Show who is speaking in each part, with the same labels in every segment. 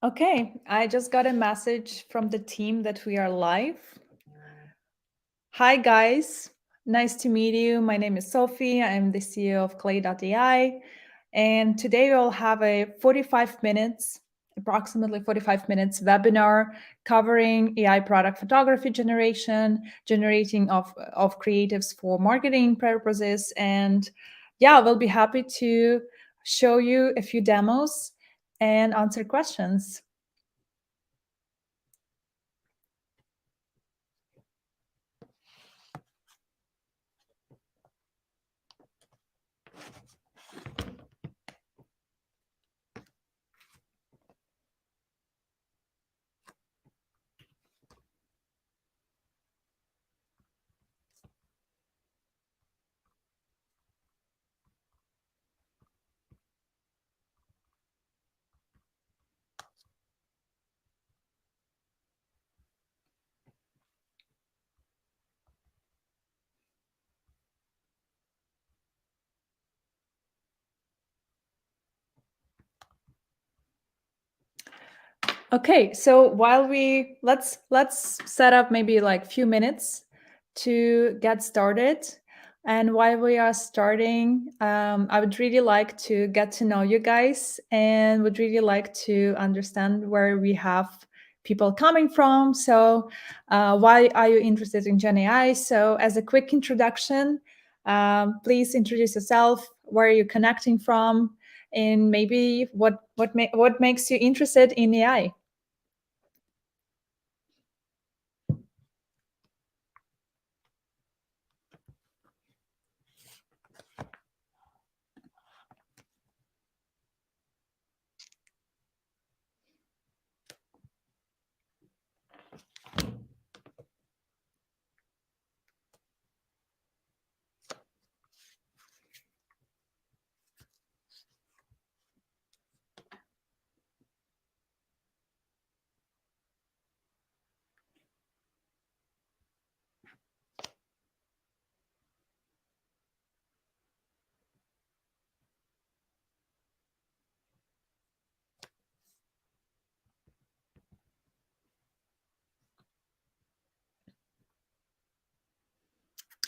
Speaker 1: Okay, I just got a message from the team that we are live. Hi, guys. Nice to meet you. My name is Sofi. I'm the CEO of Claid AI. And today we'll have a 45 minutes, approximately 45 minutes webinar covering AI product photography generation, generating of creatives for marketing purposes. And yeah, we'll be happy to show you a few demos and answer questions. Okay, so while let's set up maybe like few minutes to get started. And while we are starting, I would really like to get to know you guys and would really like to understand where we have people coming from. So why are you interested in Gen AI? So as a quick introduction, please introduce yourself, where are you connecting from, and maybe what makes you interested in AI?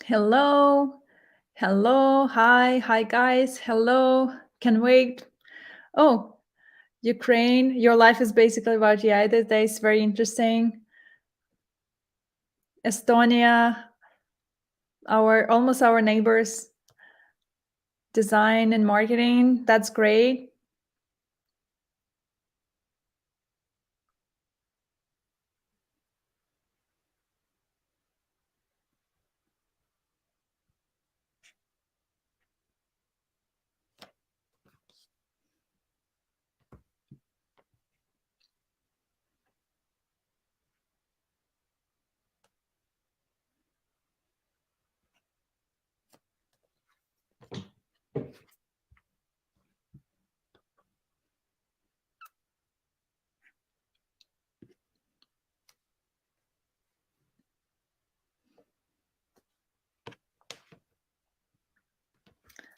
Speaker 1: Hello, hello, hi guys, hello, can wait. Oh, Ukraine, your life is basically about AI these days, very interesting. Estonia, almost our neighbors, design and marketing, that's great.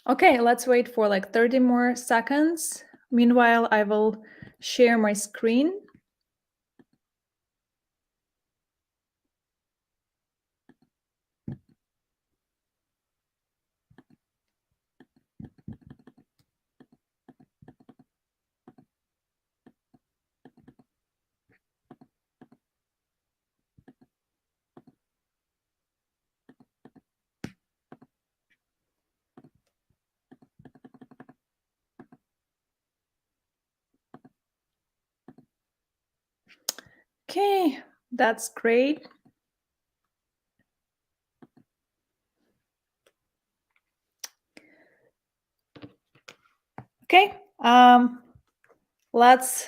Speaker 1: Okay, let's wait for like 30 more seconds. Meanwhile, I will share my screen. Okay, that's great. Okay, let's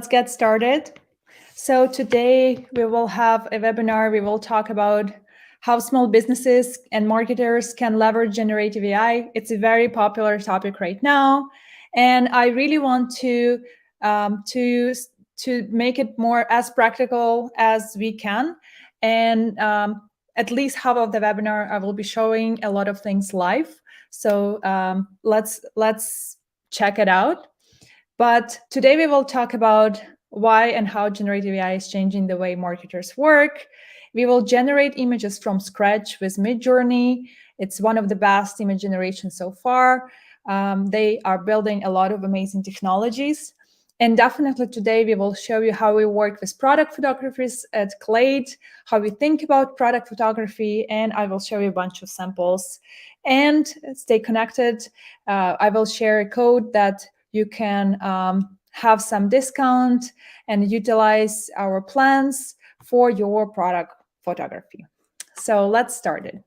Speaker 1: get started. So today we will have a webinar. We will talk about how small businesses and marketers can leverage generative AI. It's a very popular topic right now, and I really want to make it more as practical as we can. And at least half of the webinar, I will be showing a lot of things live. So let's check it out. But today we will talk about why and how generative AI is changing the way marketers work. We will generate images from scratch with Midjourney. It's one of the best image generations so far. They are building a lot of amazing technologies. And definitely today we will show you how we work with product photographers at Clade, how we think about product photography, and I will show you a bunch of samples. And stay connected. I will share a code that you can have some discount and utilize our plans for your product photography. So let's start it.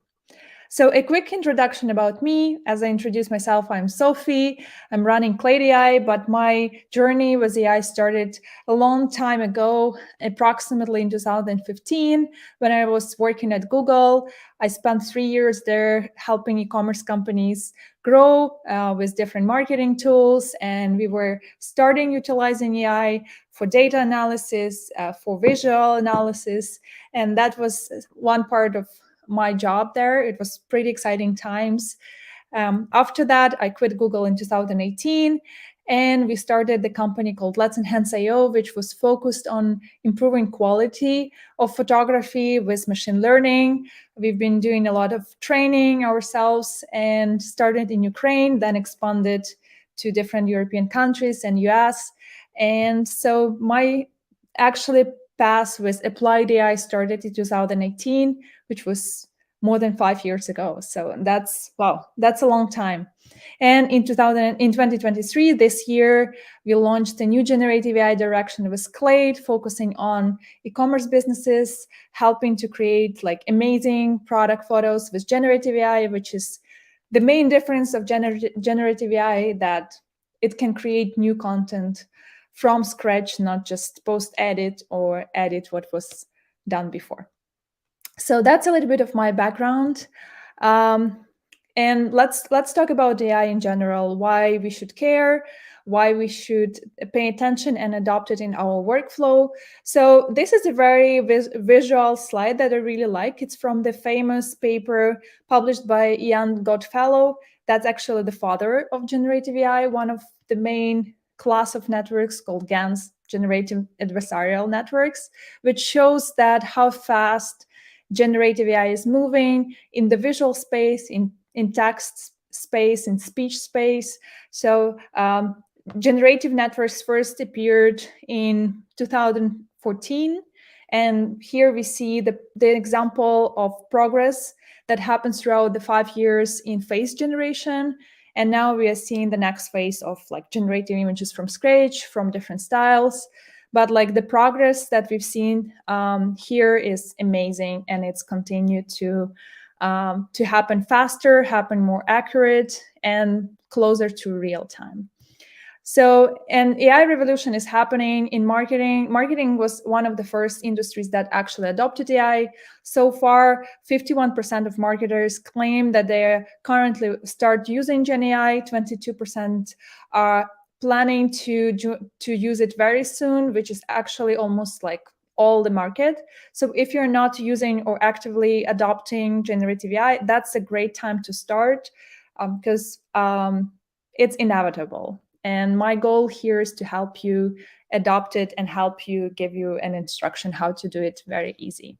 Speaker 1: So a quick introduction about me. As I introduce myself, I'm Sofi. I'm running Claid AI, but my journey with AI started a long time ago, approximately in 2015, when I was working at Google. I spent 3 years there helping e-commerce companies grow with different marketing tools, and we were starting utilizing AI for data analysis, for visual analysis, and that was one part of my job there. It was pretty exciting times. After that, I quit Google in 2018, and we started the company called Let's Enhance IO, which was focused on improving quality of photography with machine learning. We've been doing a lot of training ourselves and started in Ukraine, then expanded to different European countries and US. And so my actually path with applied AI started in 2018, which was more than 5 years ago. So that's, wow, that's a long time. And in 2023, this year, we launched a new generative AI direction with Clade, focusing on e-commerce businesses, helping to create like amazing product photos with generative AI, which is the main difference of generative AI, that it can create new content from scratch, not just post-edit or edit what was done before. So that's a little bit of my background. And let's talk about AI in general, why we should care, why we should pay attention and adopt it in our workflow. So this is a very visual slide that I really like. It's from the famous paper published by Ian Goodfellow. That's actually the father of generative AI, one of the main class of networks called GANs, generative adversarial networks, which shows that how fast generative AI is moving in the visual space, in text space, in speech space. So generative networks first appeared in 2014. And here we see the example of progress that happens throughout the 5 years in face generation. And now we are seeing the next phase of like generating images from scratch, from different styles. But like the progress that we've seen here is amazing, and it's continued to happen faster, happen more accurate, and closer to real time. So an AI revolution is happening in marketing. Marketing was one of the first industries that actually adopted AI. So far, 51% of marketers claim that they currently start using Gen AI. 22% are planning to use it very soon, which is actually almost like all the market. So if you're not using or actively adopting generative AI, that's a great time to start, because it's inevitable. And my goal here is to help you adopt it and help you, give you an instruction how to do it very easy.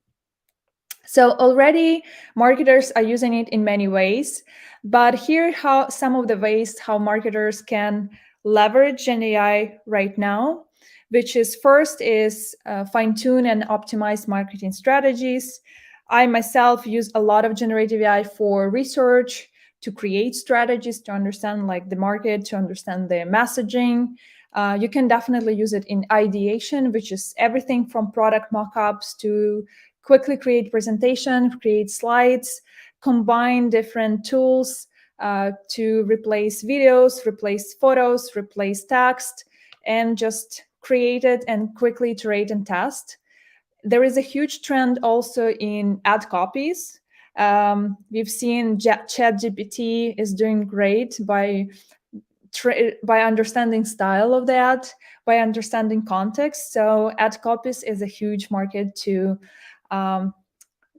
Speaker 1: So already marketers are using it in many ways, but here how some of the ways how marketers can leverage Gen AI right now, which is first is fine-tune and optimize marketing strategies. I myself use a lot of generative AI for research, to create strategies, to understand like the market, to understand the messaging. You can definitely use it in ideation, which is everything from product mockups to quickly create presentation, create slides, combine different tools to replace videos, replace photos, replace text, and just create it and quickly iterate and test. There is a huge trend also in ad copies. We've seen ChatGPT is doing great by understanding style of the ad, by understanding context. So ad copies is a huge market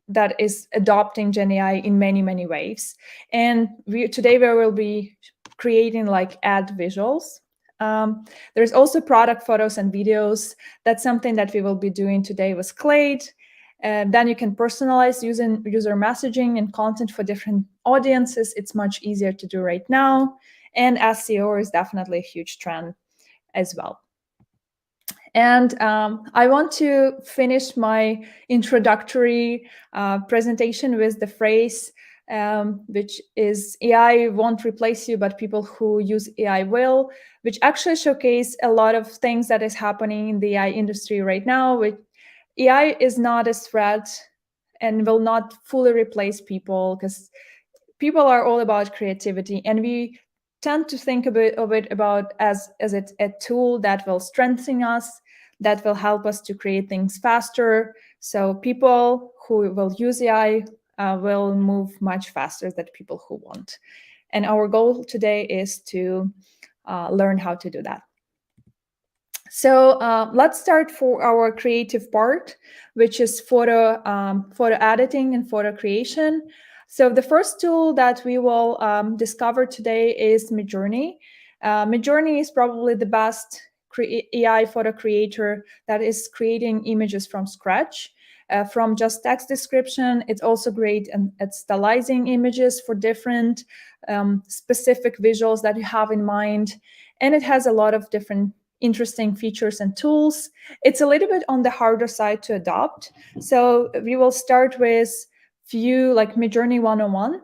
Speaker 1: that is adopting Gen AI in many, many ways. And today we will be creating like ad visuals. There's also product photos and videos. That's something that we will be doing today with Clade. Then you can personalize using user messaging and content for different audiences. It's much easier to do right now. And SEO is definitely a huge trend as well. And I want to finish my introductory presentation with the phrase, which is AI won't replace you, but people who use AI will, which actually showcase a lot of things that is happening in the AI industry right now. Which AI is not a threat and will not fully replace people, because people are all about creativity, and we tend to think of it about as it a tool that will strengthen us, that will help us to create things faster. So people who will use AI will move much faster than people who won't. And our goal today is to learn how to do that. So let's start for our creative part, which is photo editing and photo creation. So the first tool that we will discover today is Midjourney. Midjourney is probably the best AI photo creator that is creating images from scratch. From just text description, it's also great at stylizing images for different specific visuals that you have in mind. And it has a lot of different interesting features and tools. It's a little bit on the harder side to adopt. So we will start with few, like Midjourney 101,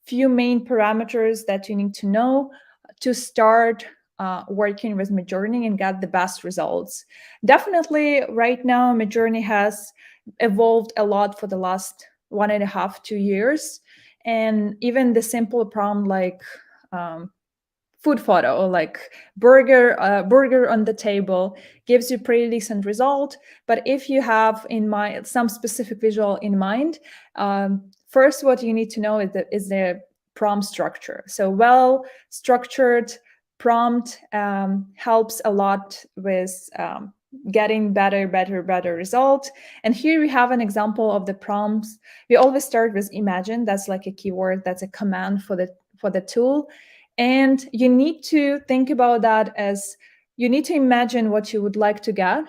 Speaker 1: few main parameters that you need to know to start working with Midjourney and get the best results. Definitely right now, Midjourney has evolved a lot for the last 1.5, 2 years. And even the simple prompt like food photo, like burger on the table, gives you pretty decent result. But if you have in mind some specific visual in mind, first what you need to know is the prompt structure. So well structured prompt helps a lot with getting better result. And here we have an example of the prompts. We always start with imagine. That's like a keyword, that's a command for the tool. And you need to think about that as you need to imagine what you would like to get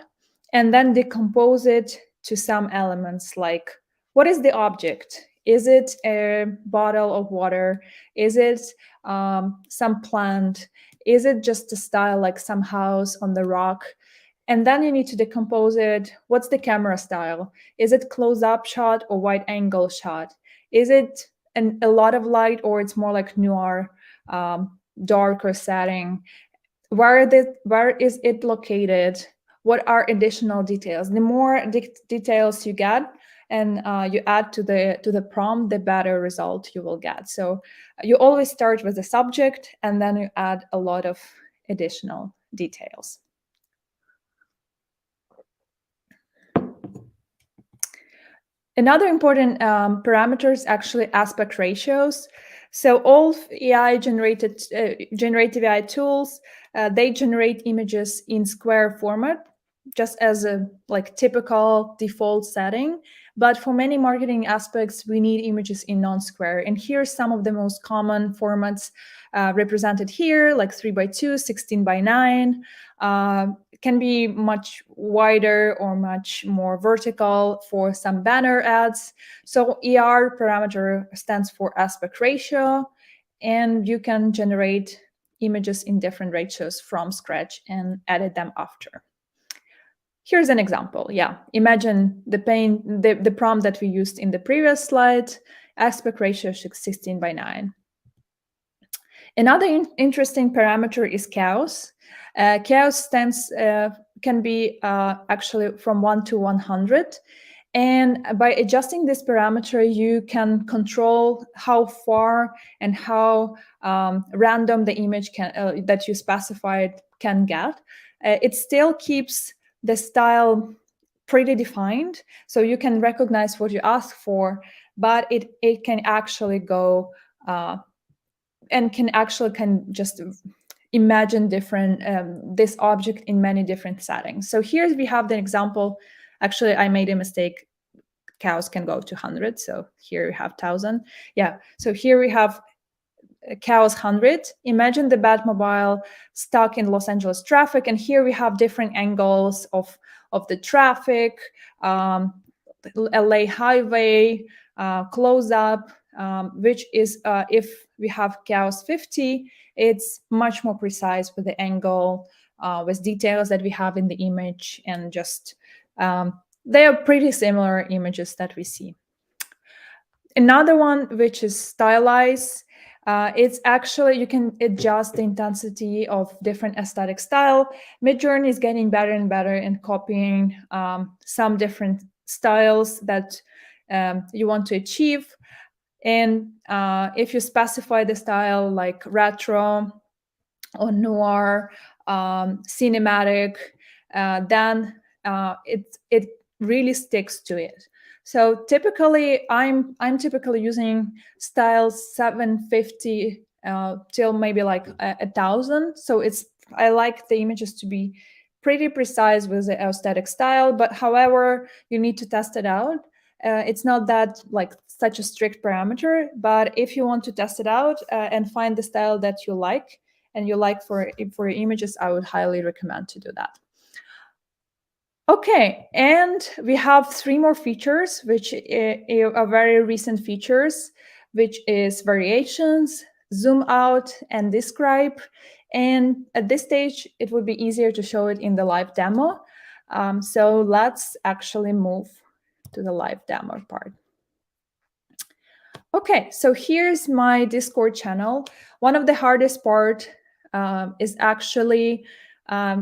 Speaker 1: and then decompose it to some elements, like what is the object? Is it a bottle of water? Is it some plant? Is it just a style like some house on the rock? And then you need to decompose it. What's the camera style? Is it close-up shot or wide angle shot? Is it a lot of light, or it's more like noir, darker setting? Where is it located? What are additional details? The more details you get and you add to the prompt, the better result you will get. So you always start with the subject and then you add a lot of additional details. Another important parameter is actually aspect ratios. So all AI generated generative AI tools, they generate images in square format, just as a like typical default setting. But for many marketing aspects, we need images in non-square. And here's some of the most common formats represented here, like 3x2, 16:9. Can be much wider or much more vertical for some banner ads. So ER parameter stands for aspect ratio, and you can generate images in different ratios from scratch and edit them after. Here's an example. Yeah, imagine the prompt that we used in the previous slide, aspect ratio 16:9. Another interesting parameter is chaos. Chaos can be actually from 1 to 100. And by adjusting this parameter, you can control how far and how random the image that you specified can get. It still keeps the style pretty defined, so you can recognize what you ask for, but it can actually go and can just imagine different this object in many different settings. So here we have the example. Actually, I made a mistake. Cows can go to 100. So here we have 1,000. Yeah. So here we have Chaos 100. Imagine the Batmobile stuck in Los Angeles traffic, and here we have different angles of the traffic, LA highway, close up, which is if we have Chaos 50, it's much more precise with the angle, with details that we have in the image, and just they are pretty similar images that we see. Another one, which is stylized, it's actually, you can adjust the intensity of different aesthetic style. Midjourney is getting better and better in copying some different styles that you want to achieve. And if you specify the style like retro or noir, cinematic, then it really sticks to it. So typically, I'm typically using styles 750 till maybe like 1,000. So I like the images to be pretty precise with the aesthetic style. But however, you need to test it out. It's not that like such a strict parameter. But if you want to test it out and find the style that you like and you like for your images, I would highly recommend to do that. Okay, and we have 3 more features, which are very recent features, which is variations, zoom out, and describe. And at this stage, it would be easier to show it in the live demo. So let's actually move to the live demo part. Okay, so here's my Discord channel. One of the hardest part is actually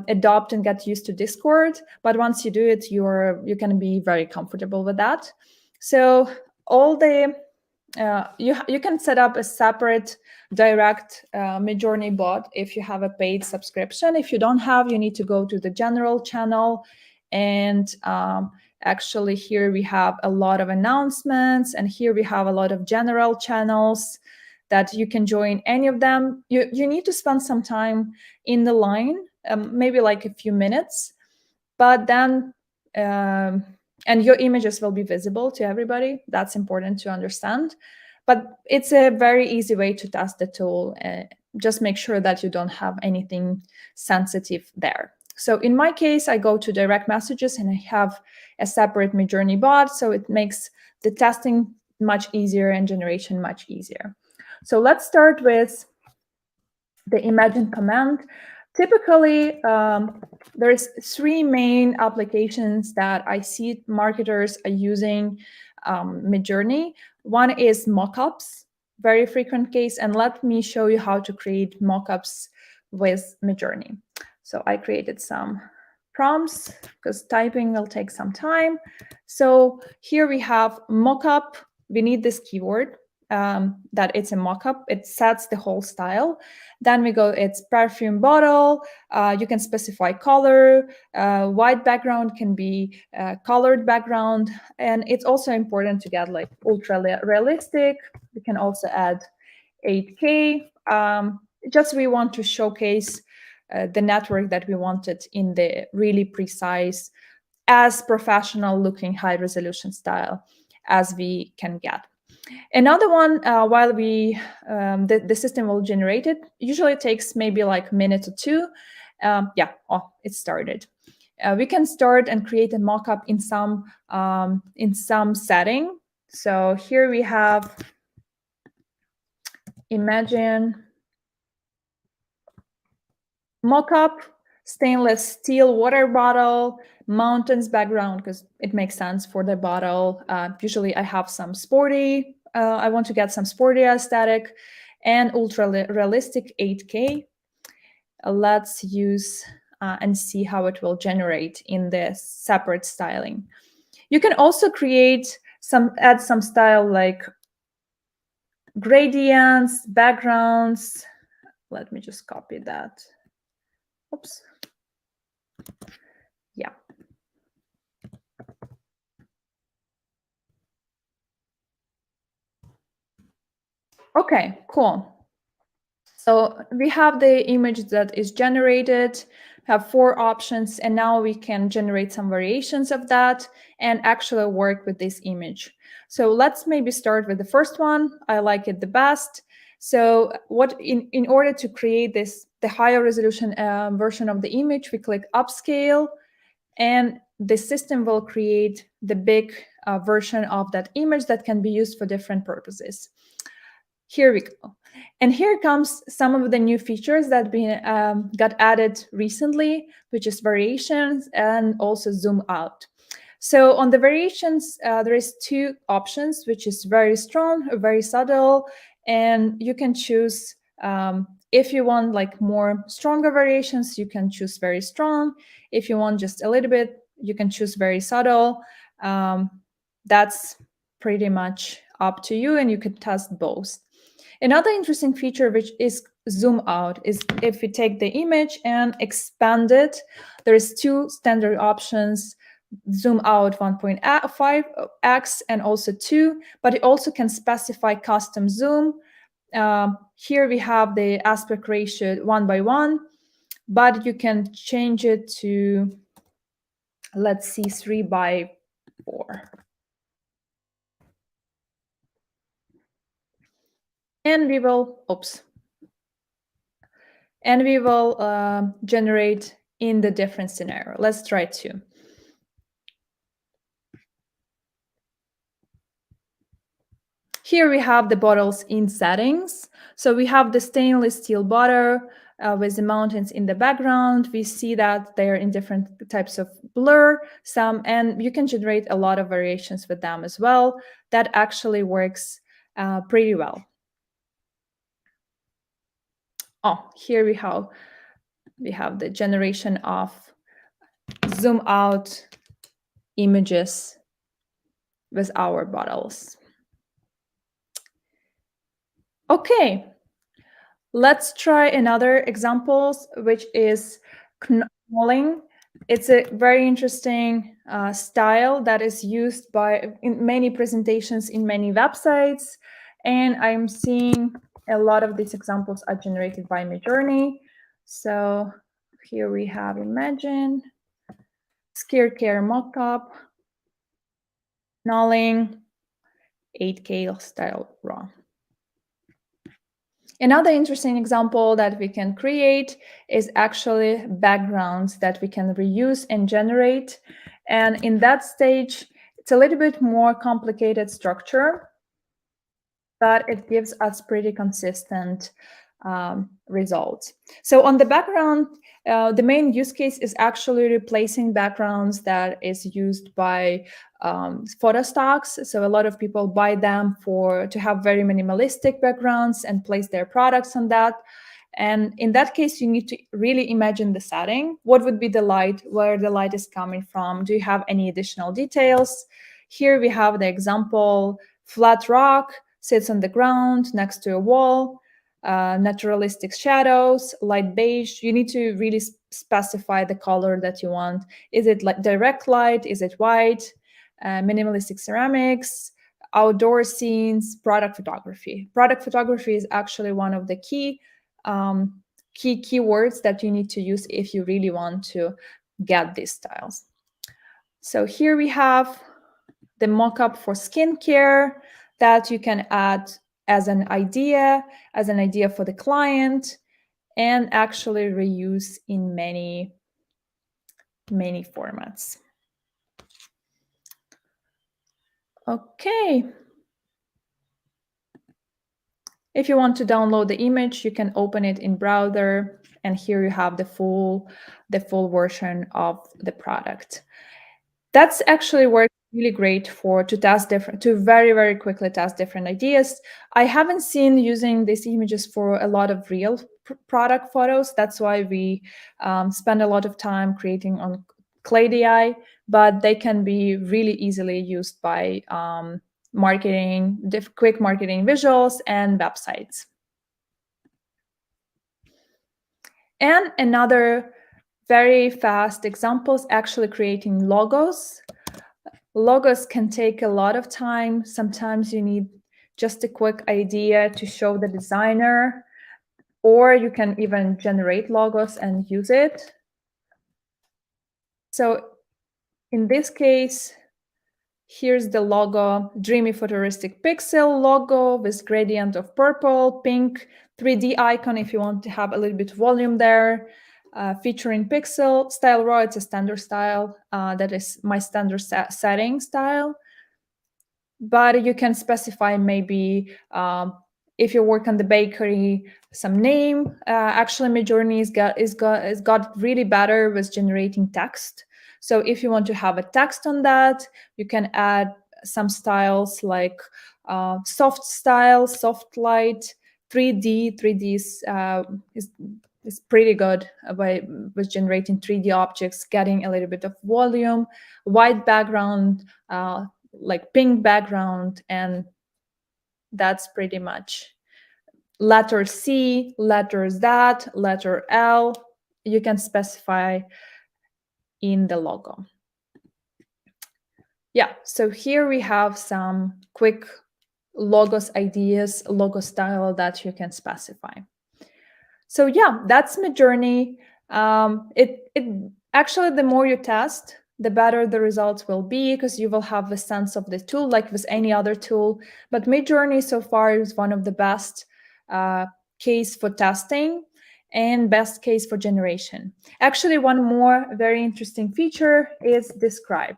Speaker 1: adopt and get used to Discord. But once you do it, you can be very comfortable with that. So all the you can set up a separate direct Midjourney bot if you have a paid subscription. If you don't have, you need to go to the general channel, and actually here we have a lot of announcements, and here we have a lot of general channels that you can join any of them. You need to spend some time in the line, maybe like a few minutes, but then and your images will be visible to everybody. That's important to understand. But it's a very easy way to test the tool. Just make sure that you don't have anything sensitive there. So in my case, I go to direct messages and I have a separate Midjourney bot. So it makes the testing much easier and generation much easier. So let's start with the imagine command. Typically, there's 3 main applications that I see marketers are using Midjourney. One is mockups, very frequent case, and let me show you how to create mockups with Midjourney. So I created some prompts because typing will take some time. So here we have mockup. We need this keyword that it's a mockup. It sets the whole style. Then we go, it's perfume bottle. You can specify color. White background can be colored background. And it's also important to get like ultra realistic. We can also add 8K. Just we want to showcase the network that we wanted in the really precise, as professional looking high resolution style as we can get. Another one, while the system will generate it, usually it takes maybe like a minute or 2. Yeah, it started. We can start and create a mockup in some setting. So here we have imagine mockup, stainless steel water bottle, mountains background, because it makes sense for the bottle. Usually I have some sporty, I want to get some sporty aesthetic, and ultra realistic 8K. Let's use and see how it will generate in the separate styling. You can also add some style like gradients, backgrounds. Let me just copy that. Oops. Yeah. Okay, cool. So we have the image that is generated, have 4 options, and now we can generate some variations of that and actually work with this image. So let's maybe start with the first one. I like it the best. So what in order to create the higher resolution version of the image, we click upscale, and the system will create the big version of that image that can be used for different purposes. Here we go. And here comes some of the new features that got added recently, which is variations and also zoom out. So on the variations, there is two options, which is very strong, very subtle, and you can choose if you want like more stronger variations, you can choose very strong. If you want just a little bit, you can choose very subtle. That's pretty much up to you, and you can test both. Another interesting feature, which is zoom out, is if you take the image and expand it, there is two standard options: zoom out 1.5x and also 2, but it also can specify custom zoom. Here we have the aspect ratio 1:1, but you can change it to, let's see, 3:4. And we will, and we will generate in the different scenario. Let's try to. Here we have the bottles in settings. So we have the stainless steel bottle with the mountains in the background. We see that they're in different types of blur, and you can generate a lot of variations with them as well. That actually works pretty well. Oh, here we have the generation of zoom out images with our bottles. Okay, let's try another example, which is knolling. It's a very interesting style that is used in many presentations in many websites, and I'm seeing a lot of these examples are generated by Midjourney. So here we have Imagine, skincare mockup, knolling, 8K style raw. Another interesting example that we can create is actually backgrounds that we can reuse and generate. And in that stage, it's a little bit more complicated structure, but it gives us pretty consistent results. So on the background, the main use case is actually replacing backgrounds that is used by photo stocks. So a lot of people buy them to have very minimalistic backgrounds and place their products on that. And in that case, you need to really imagine the setting. What would be the light, where the light is coming from? Do you have any additional details? Here we have the example: flat rock sits on the ground next to a wall, naturalistic shadows, light beige. You need to really specify the color that you want. Is it like direct light? Is it white? Minimalistic ceramics, outdoor scenes, product photography. Product photography is actually one of the key keywords that you need to use if you really want to get these styles. So here we have the mockup for skincare that you can add as an idea for the client, and actually reuse in many formats. Okay. If you want to download the image, you can open it in browser, and here you have the full version of the product. That's actually worked really great to very quickly test different ideas. I haven't seen using these images for a lot of real product photos. That's why we spend a lot of time creating on Claid AI, but they can be really easily used by quick marketing visuals and websites. And another very fast example is actually creating logos. Logos can take a lot of time. Sometimes you need just a quick idea to show the designer, or you can even generate logos and use it. So in this case, Here's the logo, dreamy futuristic pixel logo with gradient of purple, pink, 3D icon if you want to have a little bit of volume there. Featuring pixel, style raw, it's a standard style. That is my standard setting style. But you can specify maybe if you work on the bakery, some name. Actually, Midjourney is got really better with generating text. So if you want to have a text on that, you can add some styles like soft style, soft light, 3D. 3D is pretty good with generating 3D objects, getting a little bit of volume, white background, like pink background, and that's pretty much letter C, letter Z, letter L. You can specify in the logo. Yeah, so here we have some quick logos ideas, logo style that you can specify. So yeah, that's Midjourney. It actually, the more you test, the better the results will be, because you will have a sense of the tool like with any other tool. But Midjourney so far is one of the best case for testing and best case for generation. Actually, one more very interesting feature is describe.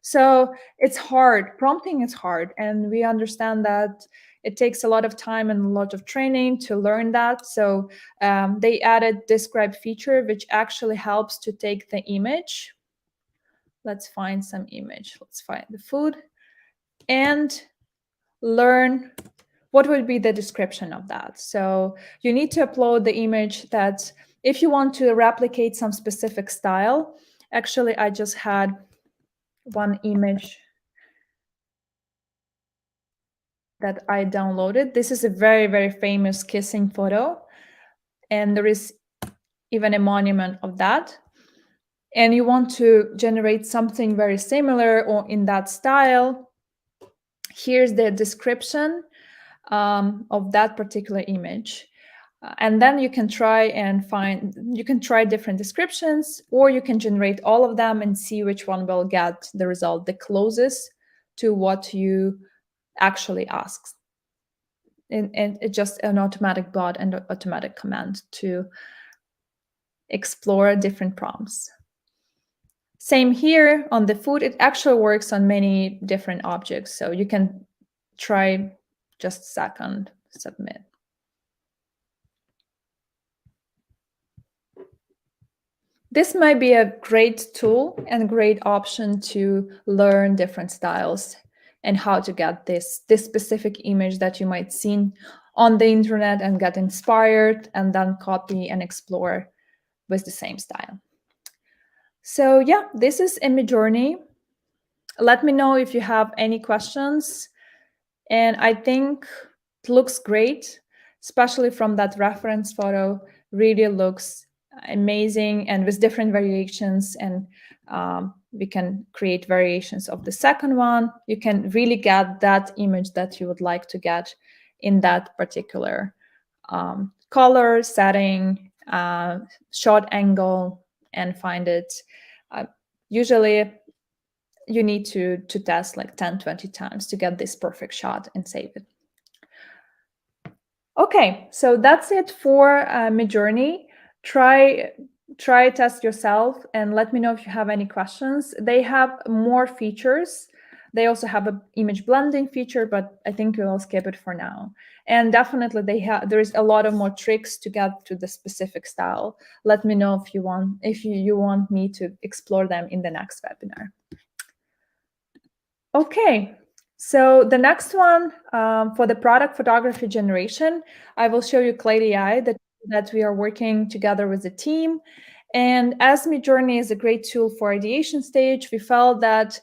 Speaker 1: So it's hard. Prompting is hard, and we understand that it takes a lot of time and a lot of training to learn that. So they added describe feature, which actually helps to take the image. Let's find some image. Let's find the food and learn what would be the description of that. So you need to upload the image that if you want to replicate some specific style. Actually, I just had one image that I downloaded. This is a very, very famous kissing photo, and there is even a monument of that. And you want to generate something very similar or in that style. Here's the description of that particular image. And then you can try different descriptions, or you can generate all of them and see which one will get the result the closest to what you actually asked. And it's just an automatic bot and automatic command to explore different prompts. Same here on the food. It actually works on many different objects. So you can try just a second, submit. This might be a great tool and great option to learn different styles and how to get this specific image that you might see on the internet and get inspired and then copy and explore with the same style. So yeah, this is Midjourney. Let me know if you have any questions. And I think it looks great, especially from that reference photo. Really looks amazing, and with different variations, and we can create variations of the second one. You can really get that image that you would like to get in that particular color, setting, shot angle, and find it. Usually you need to test like 10, 20 times to get this perfect shot and save it. Okay, so that's it for Midjourney. Try test yourself and let me know if you have any questions. They have more features. They also have an image blending feature, but I think we'll skip it for now. And definitely there is a lot of more tricks to get to the specific style. Let me know if you want me to explore them in the next webinar. Okay, so the next one for the product photography generation, I will show you Claid AI that we are working together with the team. And as Midjourney is a great tool for ideation stage, we felt that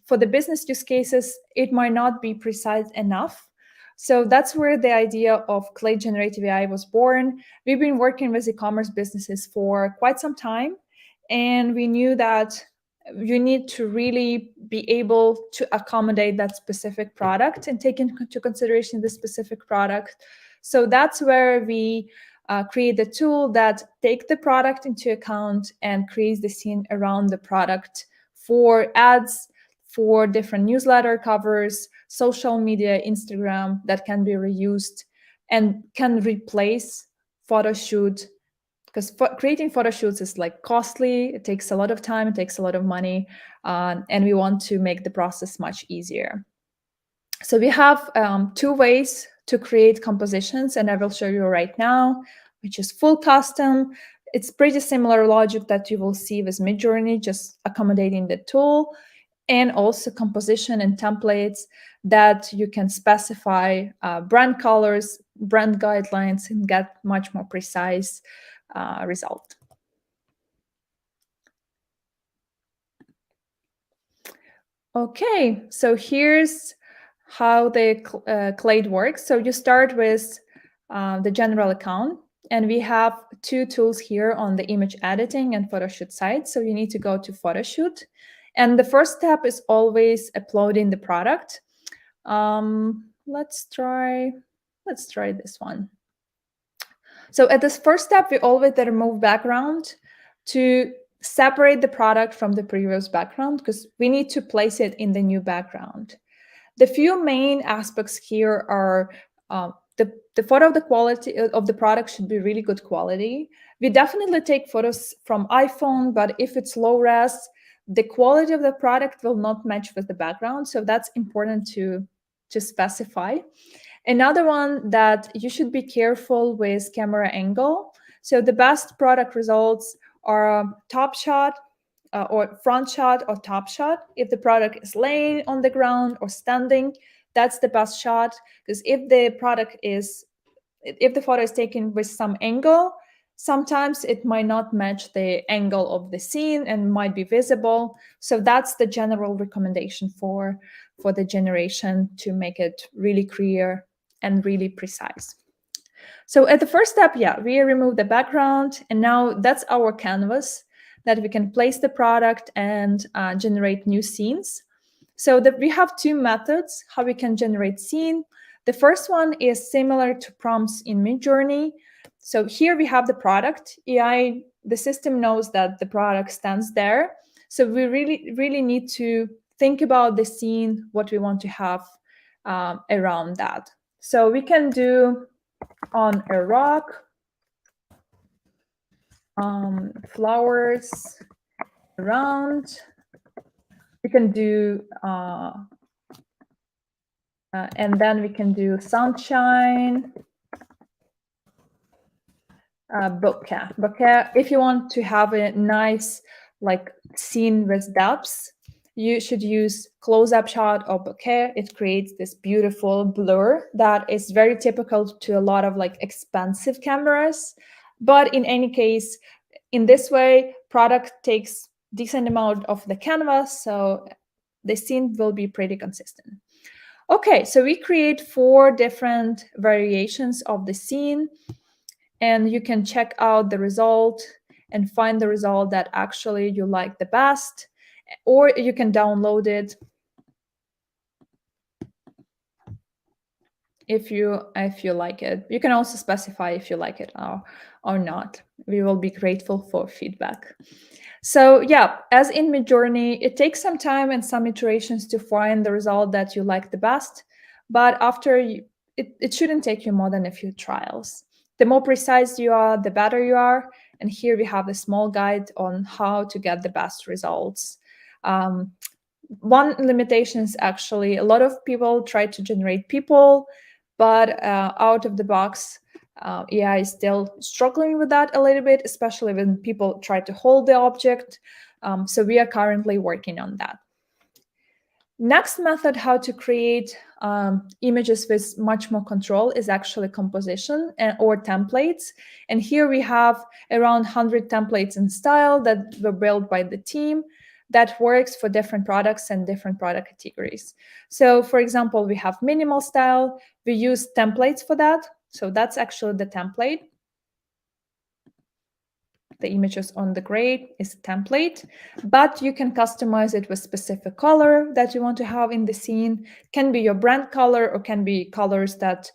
Speaker 1: for the business use cases, it might not be precise enough. So that's where the idea of Clade Generative AI was born. We've been working with e-commerce businesses for quite some time, and we knew that you need to really be able to accommodate that specific product and take into consideration the specific product. So that's where we create the tool that take the product into account and creates the scene around the product for ads, for different newsletter covers, social media, Instagram, that can be reused and can replace photo shoot, because creating photo shoots is like costly. It takes a lot of time, it takes a lot of money, and we want to make the process much easier. So we have two ways to create compositions, and I will show you right now, which is full custom. It's pretty similar logic that you will see with Midjourney, just accommodating the tool, and also composition and templates that you can specify brand colors, brand guidelines, and get much more precise result. Okay, so here's how the Clade works. So you start with the general account, and we have two tools here on the image editing and photoshoot side. So you need to go to photoshoot, and the first step is always uploading the product. Let's try this one. So at this first step, we always remove background to separate the product from the previous background, because we need to place it in the new background. The few main aspects here are the photo of the quality of the product should be really good quality. We definitely take photos from iPhone, but if it's low res, the quality of the product will not match with the background. So that's important to specify. Another one that you should be careful with camera angle. So the best product results are top shot, or front shot or top shot. If the product is laying on the ground or standing, that's the best shot. Because if the photo is taken with some angle, sometimes it might not match the angle of the scene and might be visible. So that's the general recommendation for the generation, to make it really clear and really precise. So at the first step, we remove the background, and now that's our canvas that we can place the product and generate new scenes. So we have two methods how we can generate scene. The first one is similar to prompts in Midjourney. So here we have the product. AI, the system knows that the product stands there. So we really need to think about the scene, what we want to have around that. So we can do on a rock, flowers around. We can do, and then we can do sunshine, bokeh. Bokeh, if you want to have a nice like scene with depths, you should use close-up shot or bokeh. It creates this beautiful blur that is very typical to a lot of like expensive cameras. But in any case, in this way, product takes decent amount of the canvas, so the scene will be pretty consistent. Okay, so we create 4 different variations of the scene, and you can check out the result and find the result that actually you like the best, or you can download it if you like it. You can also specify if you like it or not. We will be grateful for feedback. So yeah, as in Midjourney, it takes some time and some iterations to find the result that you like the best, but after it shouldn't take you more than a few trials. The more precise you are, the better you are. And here we have a small guide on how to get the best results. One limitation is actually a lot of people try to generate people, but out of the box, AI is still struggling with that a little bit, especially when people try to hold the object. So we are currently working on that. Next method how to create images with much more control is actually composition or templates. And here we have around 100 templates in style that were built by the team that works for different products and different product categories. So for example, we have minimal style. We use templates for that. So that's actually the template. The images on the gray is a template, but you can customize it with specific color that you want to have in the scene. Can be your brand color, or can be colors that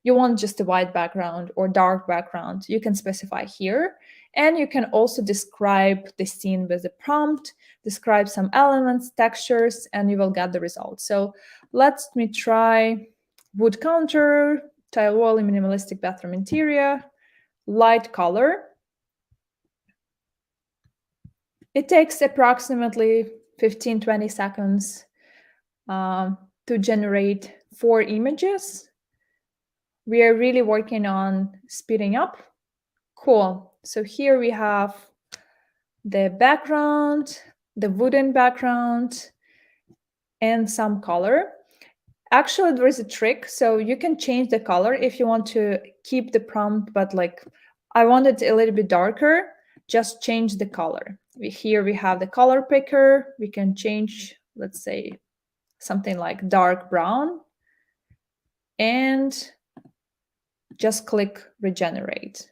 Speaker 1: you want just a white background or dark background. You can specify here. And you can also describe the scene with a prompt, describe some elements, textures, and you will get the result. So let me try wood counter, tile wall in minimalistic bathroom interior, light color. It takes approximately 15-20 seconds to generate 4 images. We are really working on speeding up. Cool. So here we have the background, the wooden background, and some color. Actually, there is a trick. So you can change the color if you want to keep the prompt, but like I want it a little bit darker, just change the color. Here we have the color picker. We can change, let's say, something like dark brown, and just click regenerate.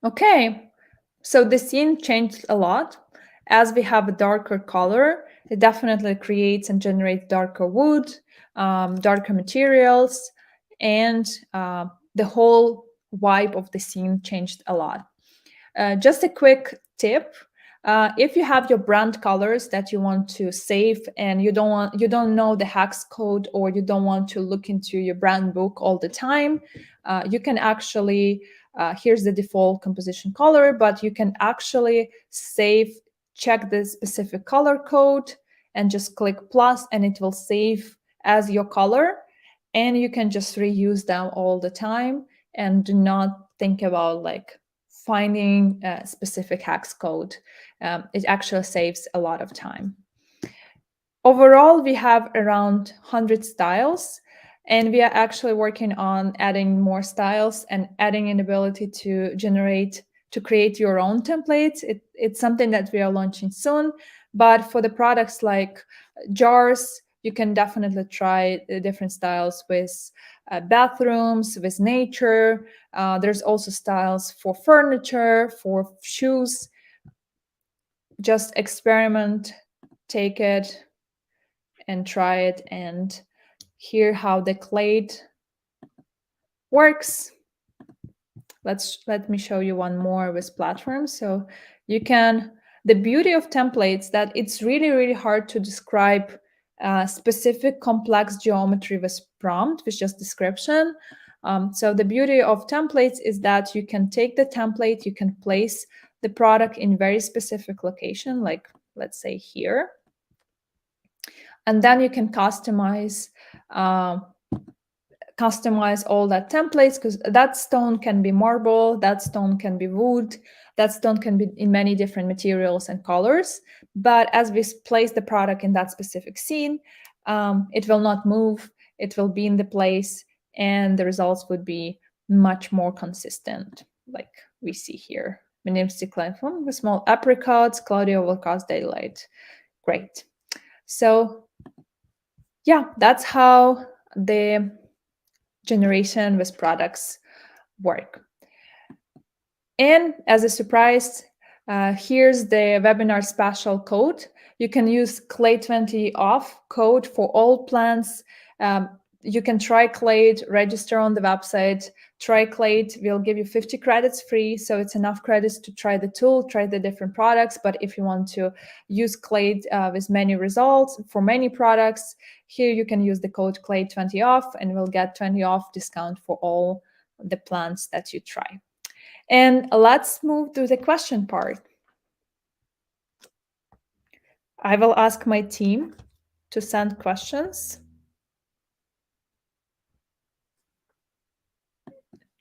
Speaker 1: Okay, so the scene changed a lot. As we have a darker color, it definitely creates and generates darker wood, darker materials, and the whole vibe of the scene changed a lot. Just a quick tip: if you have your brand colors that you want to save and you don't know the hex code, or you don't want to look into your brand book all the time, you can actually here's the default composition color, but you can actually check the specific color code and just click plus, and it will save as your color, and you can just reuse them all the time and do not think about like finding a specific hex code. It actually saves a lot of time. Overall, we have around 100 styles, and we are actually working on adding more styles and adding an ability to create your own templates. It's something that we are launching soon, but for the products like jars, you can definitely try the different styles with bathrooms, with nature. There's also styles for furniture, for shoes. Just experiment, take it, and try it and hear how the Clade works. Let me show you one more with platforms. So you can, the beauty of templates that it's really, really hard to describe specific complex geometry with prompt, with just description. So the beauty of templates is that you can take the template, you can place the product in very specific location, like let's say here. And then you can customize all that templates, because that stone can be marble, that stone can be wood, that stone can be in many different materials and colors. But as we place the product in that specific scene, it will not move, it will be in the place, and the results would be much more consistent, like we see here. Minimalistic platform with small apricots, cloudy overcast daylight. Great. So yeah, that's how the generation with products work. And as a surprise, here's the webinar special code. You can use Clade 20 off code for all plans. You can try Clade, register on the website, try Clade. We'll give you 50 credits free, so it's enough credits to try the tool, try the different products. But if you want to use Clade with many results for many products, here you can use the code Clade 20 off, and we'll get 20 off discount for all the plans that you try. And let's move to the question part. I will ask my team to send questions.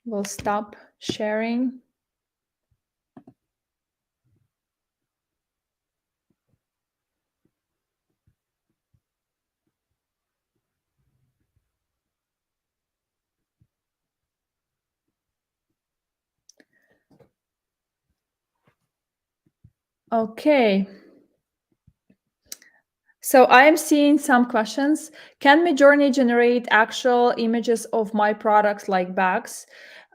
Speaker 1: We'll stop sharing. Okay. So I am seeing some questions. Can Midjourney generate actual images of my products like bags?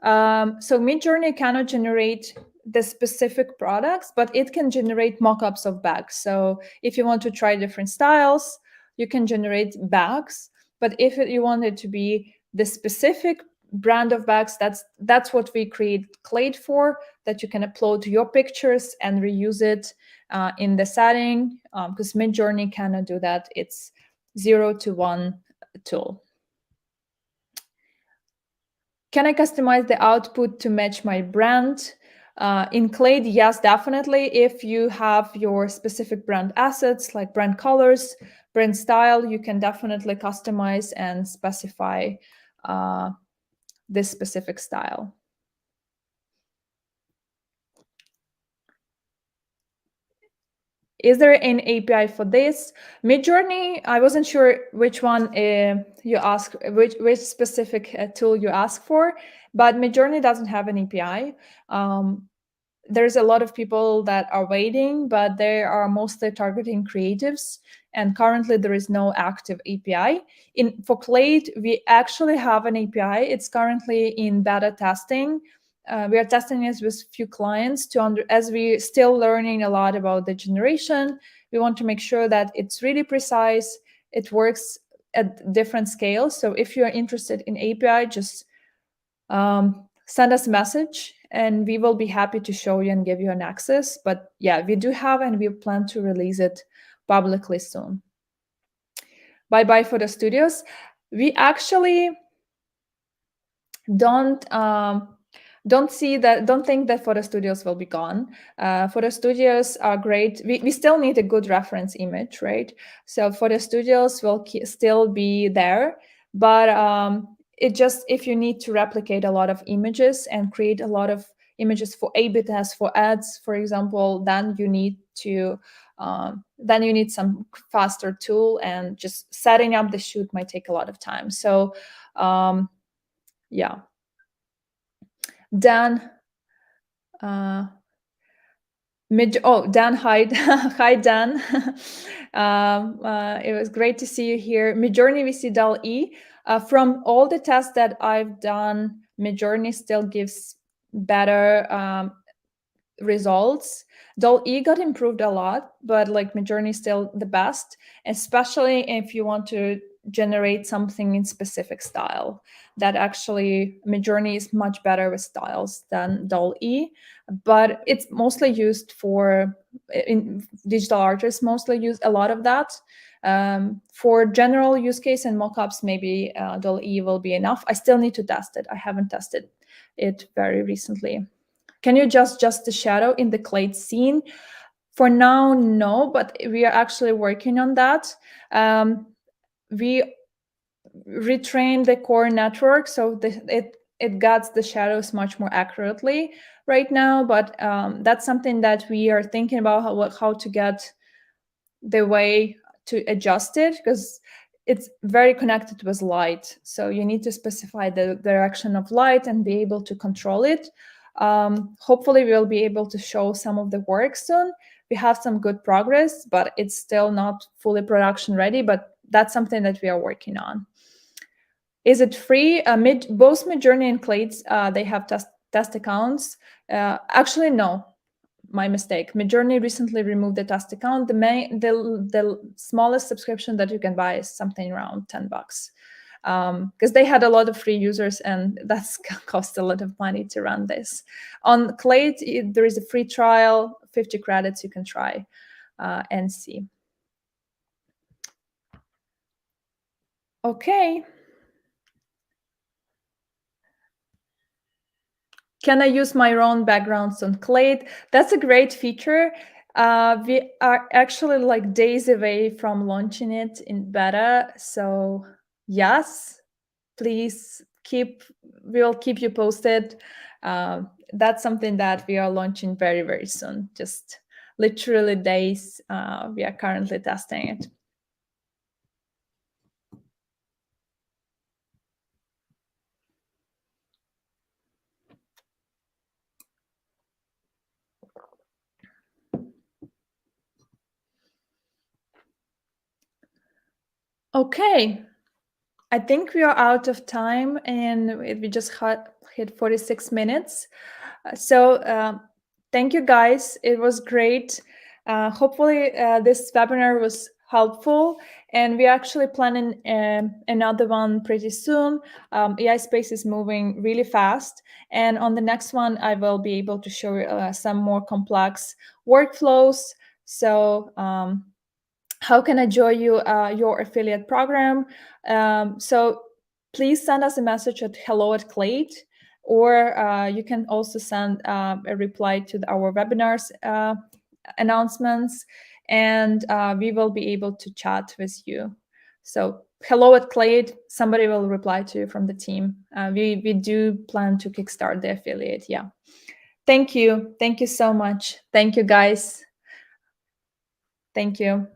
Speaker 1: So Midjourney cannot generate the specific products, but it can generate mock-ups of bags. So if you want to try different styles, you can generate bags. But if you want it to be the specific brand of bags, that's what we create Clade for, that you can upload your pictures and reuse it in the setting, because Midjourney cannot do that. It's 0 to 1 tool. Can I customize the output to match my brand? In Clade, yes, definitely. If you have your specific brand assets like brand colors, brand style, you can definitely customize and specify this specific style. Is there an API for this? Midjourney, I wasn't sure which one you ask, which specific tool you ask for, but Midjourney doesn't have an API. There's a lot of people that are waiting, but they are mostly targeting creatives. And currently there is no active API. For Clade, we actually have an API. It's currently in beta testing. We are testing this with few clients as we're still learning a lot about the generation. We want to make sure that it's really precise. It works at different scales. So if you're interested in API, just send us a message and we will be happy to show you and give you an access. But yeah, we do have, and we plan to release it publicly soon. Bye for the studios. We actually don't think that photo studios will be gone. Photo studios are great. We still need a good reference image, right? So photo studios will still be there, but it just, if you need to replicate a lot of images and create a lot of images for A/B tests, for ads, for example, then you need some faster tool, and just setting up the shoot might take a lot of time. So yeah. Dan, Dan, hi, hi Dan. It was great to see you here. Midjourney, we see DALL-E. From all the tests that I've done, Midjourney still gives better results. DALL-E got improved a lot, but like Midjourney is still the best, especially if you want to generate something in specific style. That actually Midjourney is much better with styles than DALL-E, but it's mostly used in digital artists mostly use a lot of that. For general use case and mockups, maybe DALL-E will be enough. I still need to test it. I haven't tested it very recently. Can you adjust the shadow in the Clade scene? For now, no, but we are actually working on that. We retrained the core network, so it guides the shadows much more accurately right now, but that's something that we are thinking about, how to get the way to adjust it, because it's very connected with light. So you need to specify the direction of light and be able to control it. Hopefully we'll be able to show some of the work soon. We have some good progress, but it's still not fully production ready, but that's something that we are working on. Is it free? Both Midjourney and Clade, they have test accounts. Actually, no, my mistake. Midjourney recently removed the test account. The smallest subscription that you can buy is something around $10, because they had a lot of free users, and that's cost a lot of money to run this. On Clade, there is a free trial, 50 credits you can try and see. Okay. Can I use my own backgrounds on Clade? That's a great feature. We are actually like days away from launching it in beta. So yes, please we'll keep you posted. That's something that we are launching very, very soon. Just literally days. We are currently testing it. Okay, I think we are out of time, and we just hit 46 minutes. So Thank you, guys. It was great. Hopefully, this webinar was helpful. And we're actually planning another one pretty soon. AI space is moving really fast. And on the next one, I will be able to show some more complex workflows. So how can I join you your affiliate program? So please send us a message at hello@Clade, or you can also send a reply to our webinars announcements, and we will be able to chat with you. So hello@Clade, somebody will reply to you from the team. We do plan to kickstart the affiliate. Yeah. Thank you so much. Thank you, guys. Thank you.